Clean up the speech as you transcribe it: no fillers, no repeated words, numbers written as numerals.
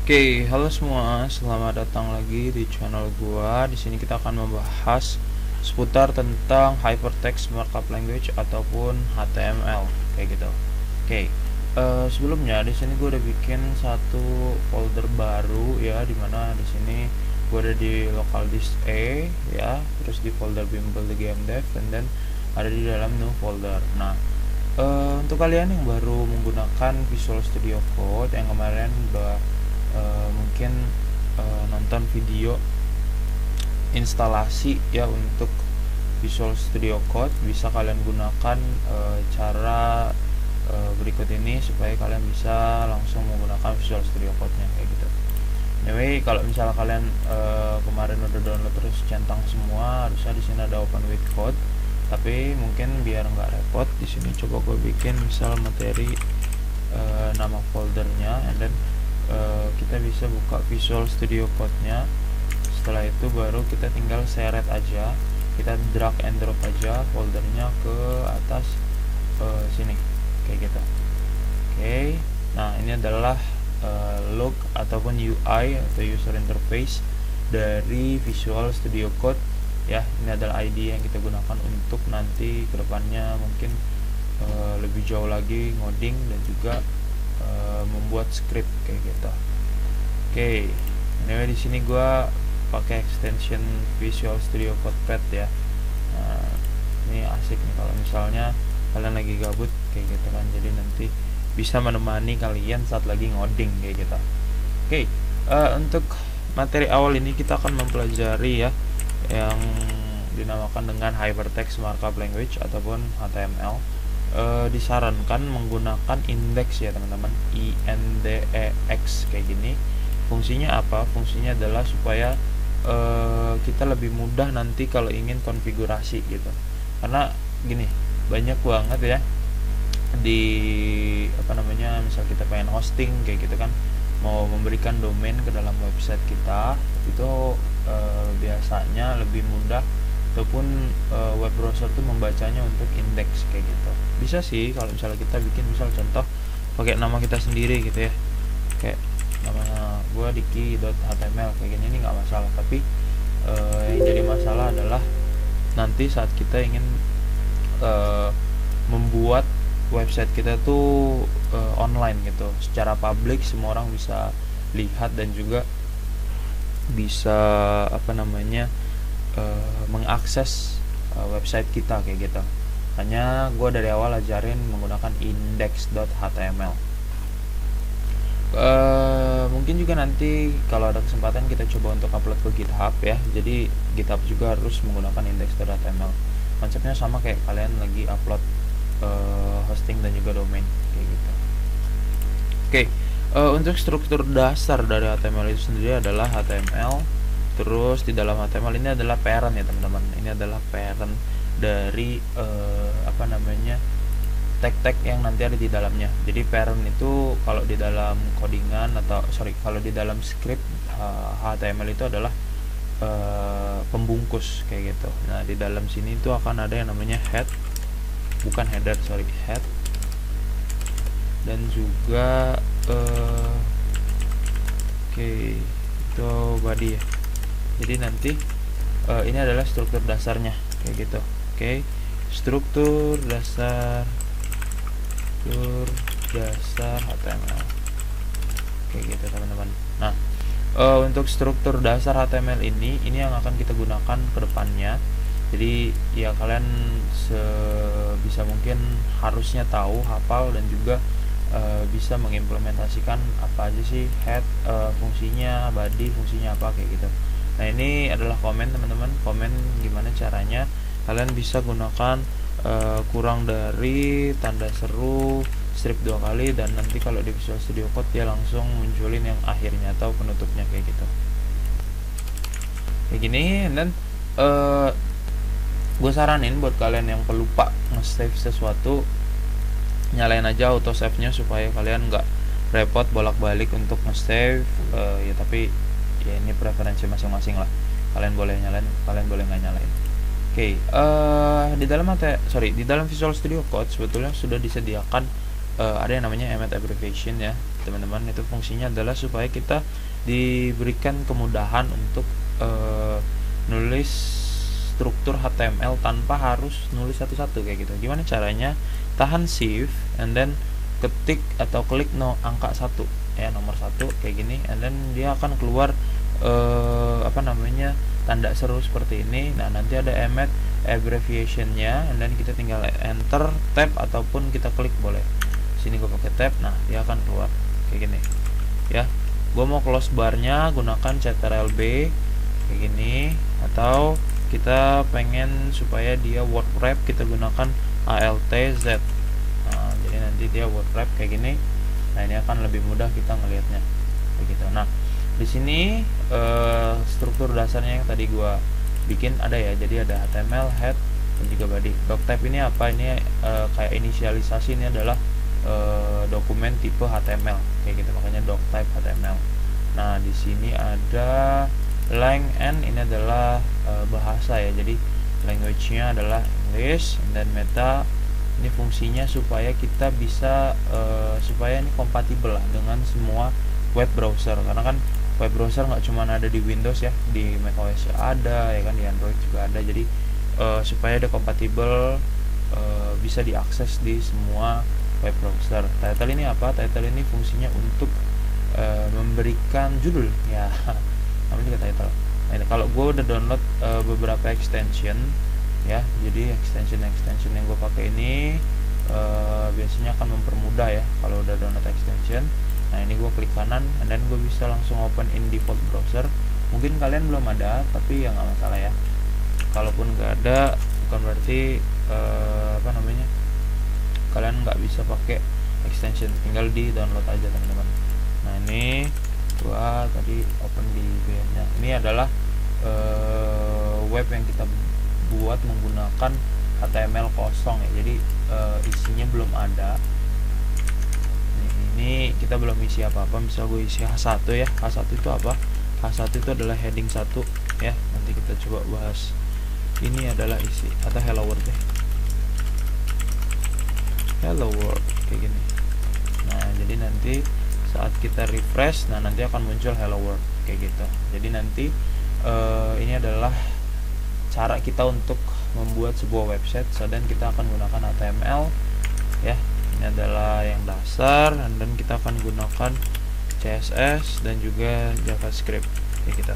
Oke, halo semua. Selamat datang lagi di channel gua. Di sini kita akan membahas seputar tentang hypertext markup language ataupun HTML kayak gitu. Oke. Sebelumnya di sini gua udah bikin satu folder baru ya, dimana di sini gua ada di local disk A ya, terus di folder bimbel the game dev, dan then ada di dalam new folder. Nah, untuk kalian yang baru menggunakan Visual Studio Code, yang kemarin udah mungkin nonton video instalasi ya untuk Visual Studio Code, bisa kalian gunakan cara berikut ini supaya kalian bisa langsung menggunakan Visual Studio Code-nya kayak gitu. Anyway, kalau misalnya kalian kemarin udah download terus centang semua, harusnya di sini ada open with code. Tapi mungkin biar nggak repot, di sini coba gue bikin misal materi nama foldernya, and then kita bisa buka Visual Studio Code-nya. Setelah itu baru kita tinggal seret aja, kita drag and drop aja foldernya ke atas sini kayak gitu. Oke. Nah, ini adalah log ataupun UI atau user interface dari Visual Studio Code ya. Ini adalah ID yang kita gunakan untuk nanti kedepannya mungkin lebih jauh lagi ngoding dan juga membuat script kayak gitu. Oke. Anyway, di sini gua pakai extension Visual Studio Code Pad ya. Nah, ini asik nih kalau misalnya kalian lagi gabut kayak gitu kan, jadi nanti bisa menemani kalian saat lagi ngoding kayak gitu. Oke. Untuk materi awal ini kita akan mempelajari ya yang dinamakan dengan hypertext markup language ataupun HTML. Disarankan menggunakan index ya teman-teman, INDEX kayak gini. Fungsinya apa? Fungsinya adalah supaya kita lebih mudah nanti kalau ingin konfigurasi gitu. Karena gini, banyak banget ya di misal kita pengen hosting kayak gitu kan, mau memberikan domain ke dalam website kita, itu biasanya lebih mudah ataupun web browser tuh membacanya untuk indeks kayak gitu. Bisa sih kalau misalnya kita bikin misal contoh pakai nama kita sendiri gitu ya, kayak namanya gua diki.html kayak gini, ini nggak masalah. Tapi yang jadi masalah adalah nanti saat kita ingin membuat website kita tuh online gitu, secara publik, semua orang bisa lihat dan juga bisa mengakses website kita kayak gitu. Hanya gue dari awal ajarin menggunakan index.html. Mungkin juga nanti kalau ada kesempatan kita coba untuk upload ke GitHub ya. Jadi GitHub juga harus menggunakan index.html. Konsepnya sama kayak kalian lagi upload hosting dan juga domain kayak gitu. Oke. Untuk struktur dasar dari HTML itu sendiri adalah HTML. Terus di dalam HTML ini adalah parent ya teman-teman. Ini adalah parent dari tag-tag yang nanti ada di dalamnya. Jadi parent itu kalau di dalam codingan kalau di dalam script HTML itu adalah pembungkus kayak gitu. Nah, di dalam sini itu akan ada yang namanya head, head, dan juga itu body ya. Jadi nanti ini adalah struktur dasarnya kayak gitu. Struktur dasar HTML kayak gitu teman-teman. Nah, untuk struktur dasar HTML ini yang akan kita gunakan ke depannya. Jadi ya kalian sebisa mungkin harusnya tahu, hafal, dan juga bisa mengimplementasikan apa aja sih head fungsinya, body fungsinya apa kayak gitu. Nah, ini adalah komen teman-teman, komen gimana caranya kalian bisa gunakan kurang dari tanda seru, strip 2 kali, dan nanti kalau di Visual Studio Code dia langsung munculin yang akhirnya atau penutupnya kayak gitu. Kayak gini. Dan gue saranin buat kalian yang pelupa nge-save sesuatu, nyalain aja auto save nya supaya kalian nggak repot bolak-balik untuk nge-save. Ya tapi ya ini preferensi masing-masing lah, kalian boleh nyalain, kalian boleh nggak nyalain. Di dalam Visual Studio Code sebetulnya sudah disediakan ada yang namanya emmet abbreviation ya. teman-teman. Itu fungsinya adalah supaya kita diberikan kemudahan untuk nulis struktur HTML tanpa harus nulis satu-satu kayak gitu. Gimana caranya? Tahan shift and then ketik atau klik angka 1 ya, nomor 1 kayak gini, and then dia akan keluar tanda seru seperti ini. Nah, nanti ada emit abbreviationnya, and then kita tinggal enter, tab, ataupun kita klik boleh. Sini gue pakai tab, nah dia akan keluar kayak gini ya. Gue mau close barnya gunakan Ctrl B kayak gini, atau kita pengen supaya dia word wrap, kita gunakan Alt Z. Nah, jadi nanti dia word wrap kayak gini. Nah, ini akan lebih mudah kita ngelihatnya begitu. Nah, di sini struktur dasarnya yang tadi gua bikin ada ya. Jadi ada HTML, head, dan juga body. Doctype ini apa? Ini kayak inisialisasi, ini adalah dokumen tipe HTML kayak gitu, makanya doctype HTML. Nah, di sini ada lang n, ini adalah bahasa ya. Jadi language-nya adalah English, dan meta ini fungsinya supaya kita bisa supaya ini kompatibel lah dengan semua web browser, karena kan web browser nggak cuma ada di Windows ya, di macOS ada ya kan, di Android juga ada. Jadi supaya ada kompatibel, bisa diakses di semua web browser. Title ini apa? Title ini fungsinya untuk memberikan judul ya, namanya juga title. Nah, ini kalau gue udah download beberapa extension ya, jadi extension yang gue pakai ini biasanya akan mempermudah ya kalau udah download extension. Nah, ini gue klik kanan, dan gue bisa langsung open in default browser. Mungkin kalian belum ada, tapi ya nggak masalah ya. Kalaupun nggak ada, bukan berarti kalian nggak bisa pakai extension, tinggal di download aja teman-teman. Nah, ini gua tadi open di webnya. Ini adalah web yang kita buat menggunakan HTML kosong ya, jadi isinya belum ada. Ini kita belum isi apa-apa. Misal gue isi H1 ya. H1 itu apa? H1 itu adalah heading 1 ya. Nanti kita coba bahas. Ini adalah isi atau hello world ya. Hello world kayak gini. Nah, jadi nanti saat kita refresh, nah nanti akan muncul hello world kayak gitu. Jadi nanti ini adalah cara kita untuk membuat sebuah website, dan kita akan gunakan HTML ya. Ini adalah yang dasar, dan kita akan gunakan CSS dan juga JavaScript kayak gitu.